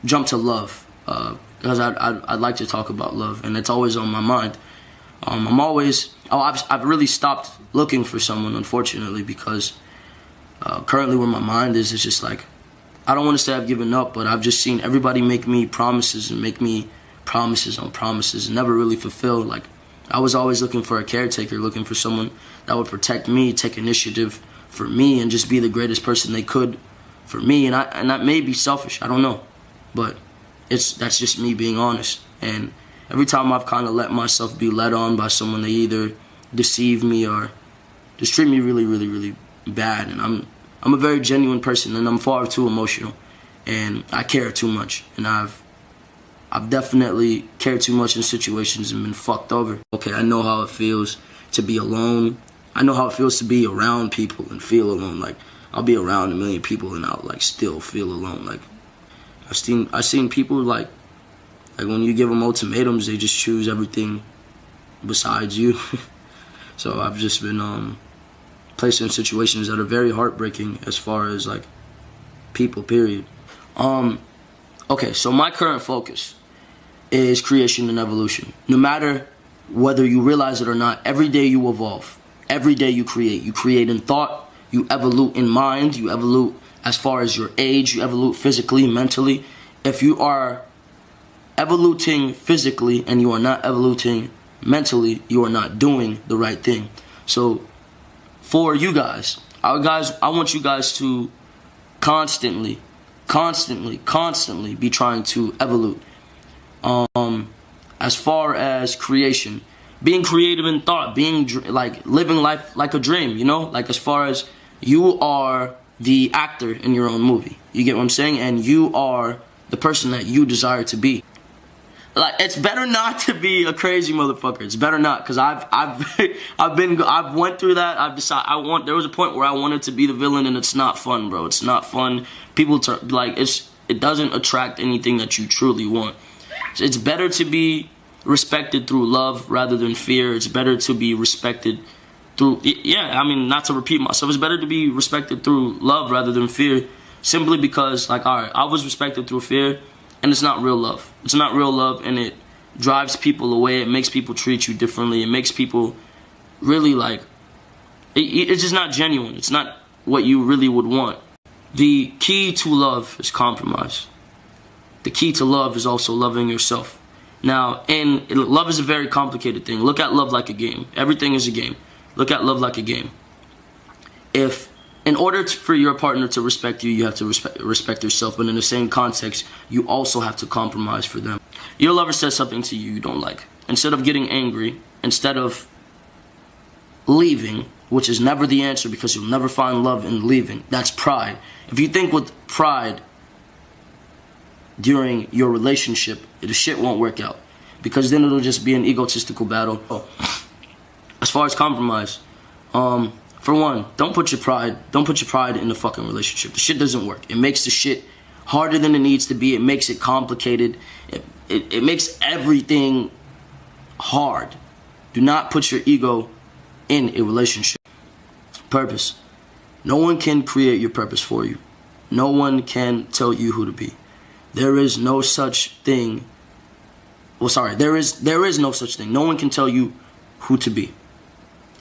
jump to love, because I'd like to talk about love, and it's always on my mind. I've really stopped looking for someone, unfortunately, because currently where my mind is, it's just like, I don't want to say I've given up, but I've just seen everybody make me promises and make me promises on promises and never really fulfill. Like, I was always looking for a caretaker, looking for someone that would protect me, take initiative for me, and just be the greatest person they could for me. And that may be selfish, I don't know, but that's just me being honest. And every time I've kind of let myself be led on by someone, they either deceive me or just treat me really, really, really bad. And I'm a very genuine person, and I'm far too emotional, and I care too much, and I've definitely cared too much in situations and been fucked over. Okay, I know how it feels to be alone. I know how it feels to be around people and feel alone. Like, I'll be around a million people and I'll like still feel alone. Like, I've seen people like when you give them ultimatums, they just choose everything besides you. So I've just been placed in situations that are very heartbreaking as far as like people, period. Okay, so my current focus is creation and evolution. No matter whether you realize it or not, every day you evolve. Every day you create. You create in thought, you evolve in mind, you evolve as far as your age, you evolve physically, mentally. If you are evoluting physically and you are not evoluting mentally, you are not doing the right thing. So for you guys, I want you guys to constantly be trying to evolve. As far as creation, being creative in thought, being like living life like a dream, you know, like as far as you are the actor in your own movie, you get what I'm saying, and you are the person that you desire to be. Like, it's better not to be a crazy motherfucker. It's better not, because I've went through that. I've decided there was a point where I wanted to be the villain, and it's not fun, bro. It's not fun. People like it doesn't attract anything that you truly want. It's better to be respected through love rather than fear. It's better to be respected through, yeah, I mean, not to repeat myself, it's better to be respected through love rather than fear, simply because, like, alright, I was respected through fear, and it's not real love. It's not real love, and it drives people away. It makes people treat you differently. It makes people really, like, it's just not genuine. It's not what you really would want. The key to love is compromise. The key to love is also loving yourself. Now, love is a very complicated thing. Look at love like a game. Everything is a game. Look at love like a game. In order for your partner to respect you, you have to respect yourself. But in the same context, you also have to compromise for them. Your lover says something to you you don't like. Instead of getting angry, instead of leaving, which is never the answer because you'll never find love in leaving. That's pride. If you think with pride during your relationship, the shit won't work out, because then it'll just be an egotistical battle. As far as compromise, for one, don't put your pride in the fucking relationship. The shit doesn't work. It makes the shit harder than it needs to be. It makes it complicated. It makes everything hard. Do not put your ego in a relationship. Purpose. No one can create your purpose for you. No one can tell you who to be. There is no such thing. Well, sorry, there is no such thing. No one can tell you who to be.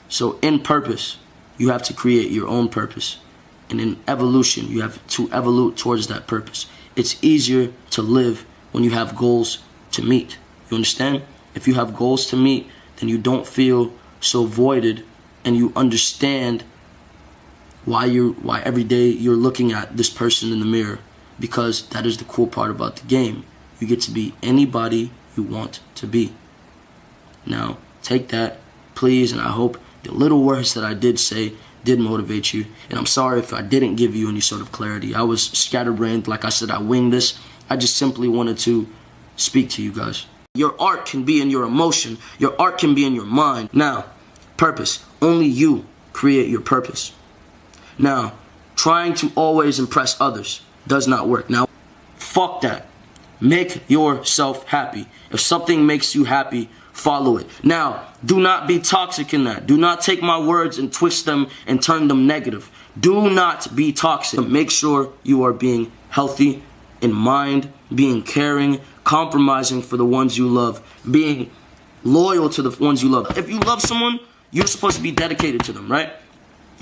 So in purpose, you have to create your own purpose. And in evolution, you have to evolve towards that purpose. It's easier to live when you have goals to meet. You understand? If you have goals to meet, then you don't feel so voided, and you understand why every day you're looking at this person in the mirror. Because that is the cool part about the game. You get to be anybody you want to be. Now, take that, please, and I hope the little words that I did say did motivate you. And I'm sorry if I didn't give you any sort of clarity. I was scatterbrained. Like I said, I winged this. I just simply wanted to speak to you guys. Your art can be in your emotion. Your art can be in your mind. Now, purpose. Only you create your purpose. Now, trying to always impress others does not work. Now, fuck that. Make yourself happy. If something makes you happy, follow it. Now, do not be toxic in that. Do not take my words and twist them and turn them negative. Do not be toxic. Make sure you are being healthy in mind, being caring, compromising for the ones you love, being loyal to the ones you love. If you love someone, you're supposed to be dedicated to them, right?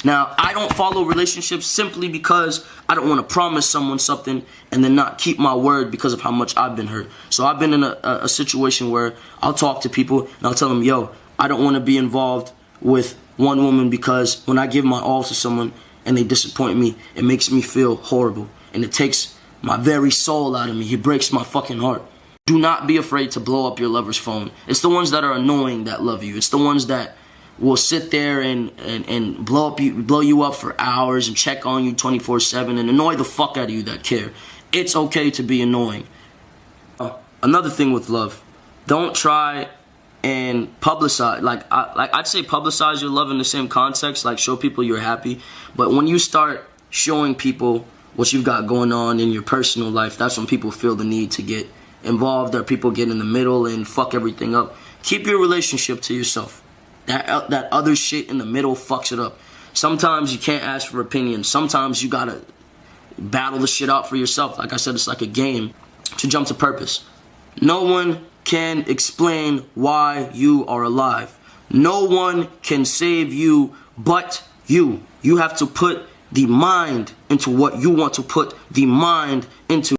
Now, I don't follow relationships simply because I don't want to promise someone something and then not keep my word because of how much I've been hurt. So I've been in a situation where I'll talk to people and I'll tell them, yo, I don't want to be involved with one woman because when I give my all to someone and they disappoint me, it makes me feel horrible. And it takes my very soul out of me. It breaks my fucking heart. Do not be afraid to blow up your lover's phone. It's the ones that are annoying that love you. It's the ones that will sit there and blow you up for hours and check on you 24/7 and annoy the fuck out of you that care. It's okay to be annoying. Another thing with love, don't try and publicize. I'd say publicize your love in the same context, like show people you're happy. But when you start showing people what you've got going on in your personal life, that's when people feel the need to get involved, or people get in the middle and fuck everything up. Keep your relationship to yourself. That other shit in the middle fucks it up. Sometimes you can't ask for opinions. Sometimes you gotta battle the shit out for yourself. Like I said, it's like a game. To jump to purpose. No one can explain why you are alive. No one can save you but you. You have to put the mind into what you want to put the mind into.